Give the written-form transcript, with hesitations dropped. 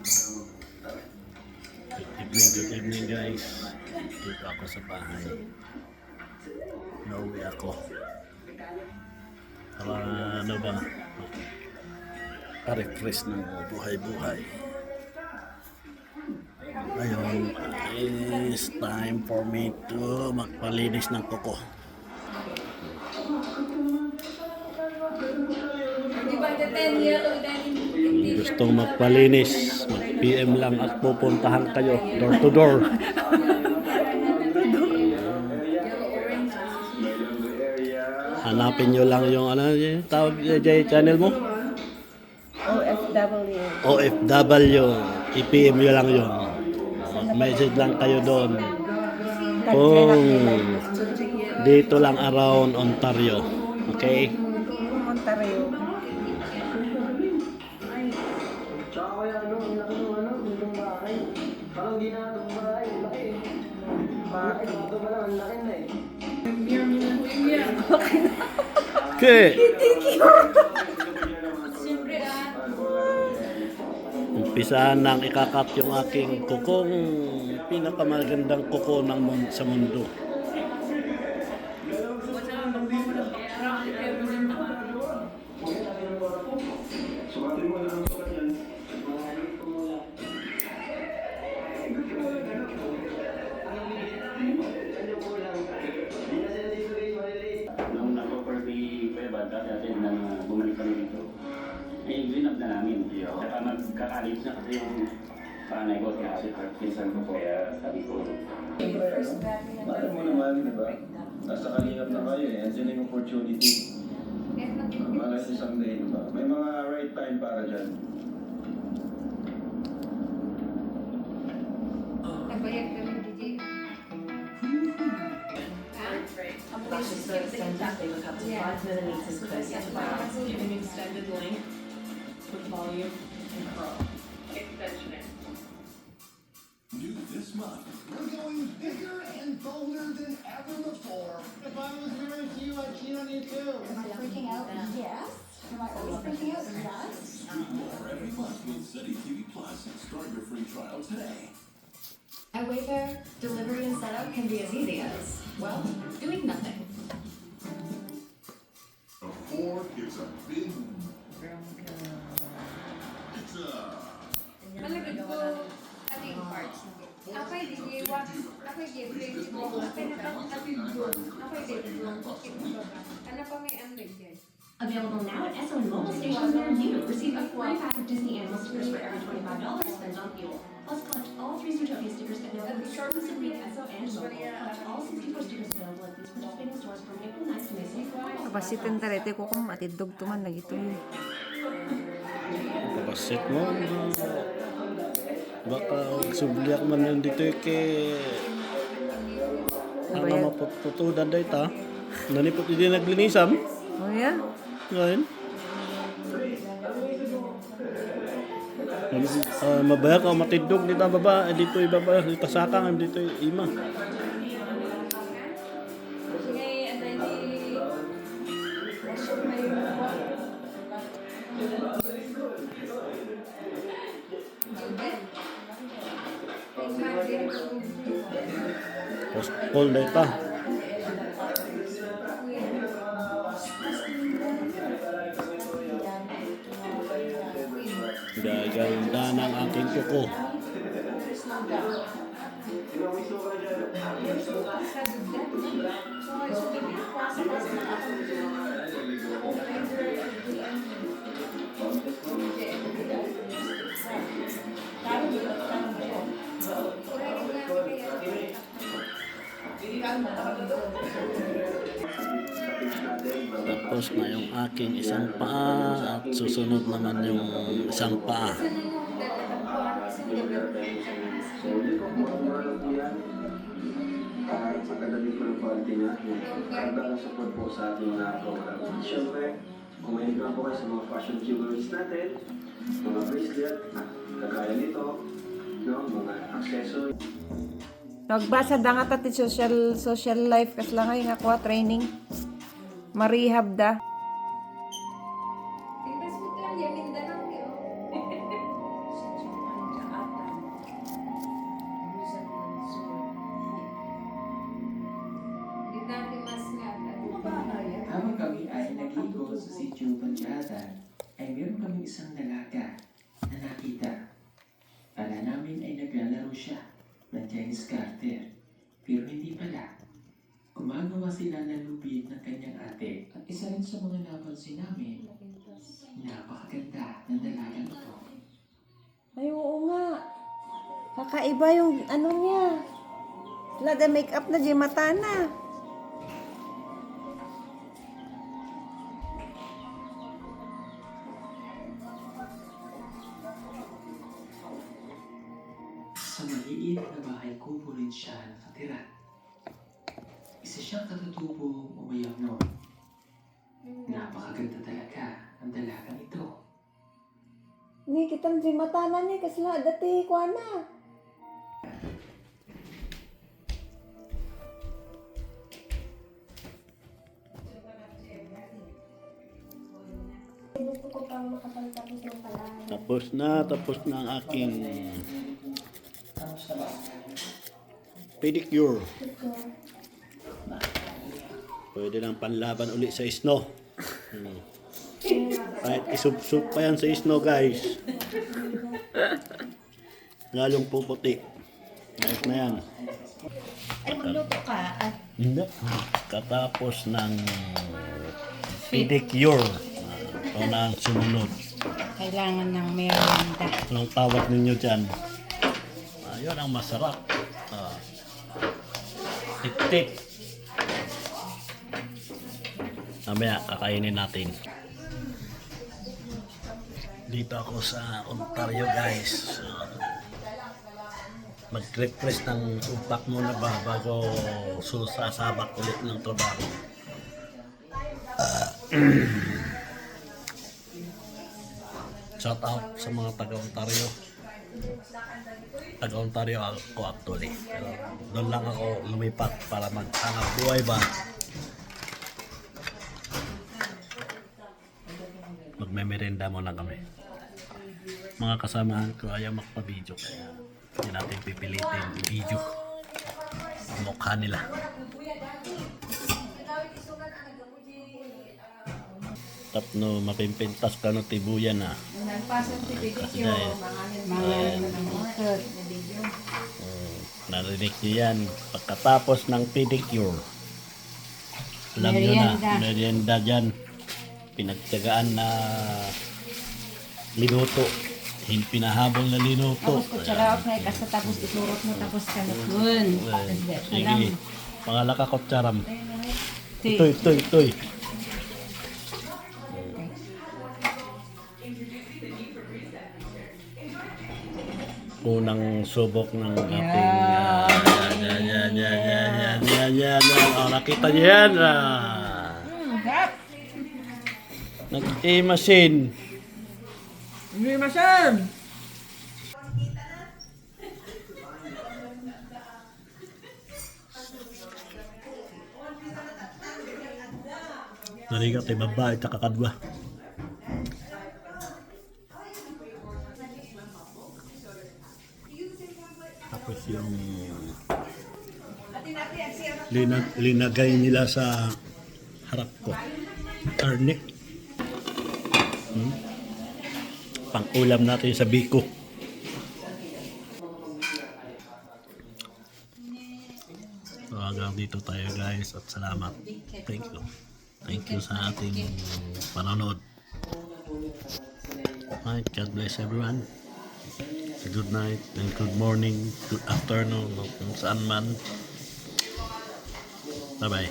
Good evening guys. Dito ako sa bahay. Nauwi ako. Para ano ba? Pa-refresh ng buhay-buhay. Ngayon is time for me to magpalinis ng kuko. Gustong magpalinis, mag-PM lang at pupuntahan kayo door to door. Hanapin nyo lang yung ano yung tawag channel mo? OFW. OFW. I-PM nyo lang yun. Mag-message lang kayo doon. Kung dito lang around Ontario. Okay? Ontario. Tsaka kaya ang laki ng itong bahay. Parang ginatong bahay, laki. Bakit? Ito pa lang, ang laki na eh. Okay. Umpisahan nang ikakat yung aking kukong pinakamagandang kuko sa mundo. Nung nagpo-pervy webad natin na bumalik kami dito, ay grinab na namin. Saka magkakalit na kasi yung panay ko kasi pinsan ko po. Kaya sabi ko, Bakit mo naman, di ba? Nasa kalingap na kayo eh. Andiyan yung opportunity. Malay nyo someday, di ba? May mga right time para dyan. Nagbayag kami DJ. Lashes so extended, they look up to 5 millimeters closer to brows, giving extended length with volume and curl. Extension. New this month, we're going bigger and bolder than ever before. If I was married to you, I'd cheat on you too. Am I freaking out? Yes. Am I always freaking out? Yes. Stream more every month with Zeddy TV Plus and start your free trial today. At Wayfair, delivery and setup can be as easy as, well, doing nothing. A Ford is a big pizza. Malagad ko ating parts. Ako'y DJ wax, ako'y DJ mo, ako'y nakapatid doon, ako'y DJ mo, ano pa may amlig dyan? Available now at SON mobile stations near you. Receive a free pack of Disney Animal stickers for every $25 spent on fuel. Plus, collect all 3 Zootopia stickers available exclusively at SO and mobile. Collect all 64 stickers available at these participating stores from April 9th to May 6th. Kapasitin talete ko kung matidog tuman lagi ito yun. Kapasit mo. Baka subliak man yun dito kay ano mapututudan dahi ta. Nanipot hindi naglinisam. Oh yeah? Ngayon. Mabaya ka matidog dito baba, dito ibaba, dito sakang, dito ima. Post-call na ito. Gaganda ng aking kuko. Tapos na yung aking isang paa at susunod naman yung isang paa. Maganda din po ng quality niya. Maganda ng support po sa ating program. Siyempre, kumain lang po kayo sa mga fashion jewelries natin, mga bracelet, kagaya nito, no, mga accessories. Nagbasa da nga tati social life kas lang ay nga kuha training. Marihab da. namin ay naglalaro siya ng Chinese garter. Pero hindi pala. Gumagawa sila ng lubid ng kanyang ate. At isa rin sa mga napansin namin, napakaganda ng dalagang ito. Ay, oo nga. Kakaiba yung ano niya. Lada make-up na, di mata na. Sa maliit na bahay kubo rin siya nakatira. Isa siyang katutubong umayaw noon. Napakaganda talaga ang dalagang ito. Ni kitang di mata na ni, kasi dati kwa na. Gusto ko pang makapagtapos ng palahan. Tapos na ang aking pedicure. Pwede lang panlaban uli sa snow. Kahit isubsub pa yan sa snow, guys. Lalong puputi. Ayos na yan. Ay, magluto ka. Hindi. Katapos ng pedicure. Ito na ang sumunod. Kailangan ng merienda. Anong tawag ninyo dyan? Yun ang masarap. Tik-tik. Mamaya, kakainin natin. Dito ako sa Ontario, guys. Mag-refresh ng utak muna ba bago susasabak ulit ng trabaho. Shout out sa mga taga-Ontario. Taga-Ontario ako actually. Pero doon lang ako lumipat para maghanap buhay ba. Magmemerenda muna kami. Mga kasamahan ko ayaw magpa-video kaya hindi natin pipilitin video ang mukha nila. Tapno mapimpintas ka no tibuyan na. Nagpasan si Pedicure, Narinig niyo yan. Pagkatapos ng pedicure, alam nyo na, merienda dyan. Pinagtyagaan na linuto. Pinahabol na linuto. Tapos kutsara na ikasa tapos isurot mo tapos kanukun. Sige, pangala ka kutsaram. Itoy. Unang subok ng ating yan. Oh, nakita niyo yan. Nag-e-machine. Hindi masyad. Narigat ay babae at kakadwa. Tapos yung linagay nila sa harap ko. Karne. Pang-ulam natin sa biko. So hanggang dito tayo guys at salamat. Thank you. Thank you sa ating panonood. Alright, God bless everyone. Good night and good morning, good afternoon, kung saan man. Bye-bye.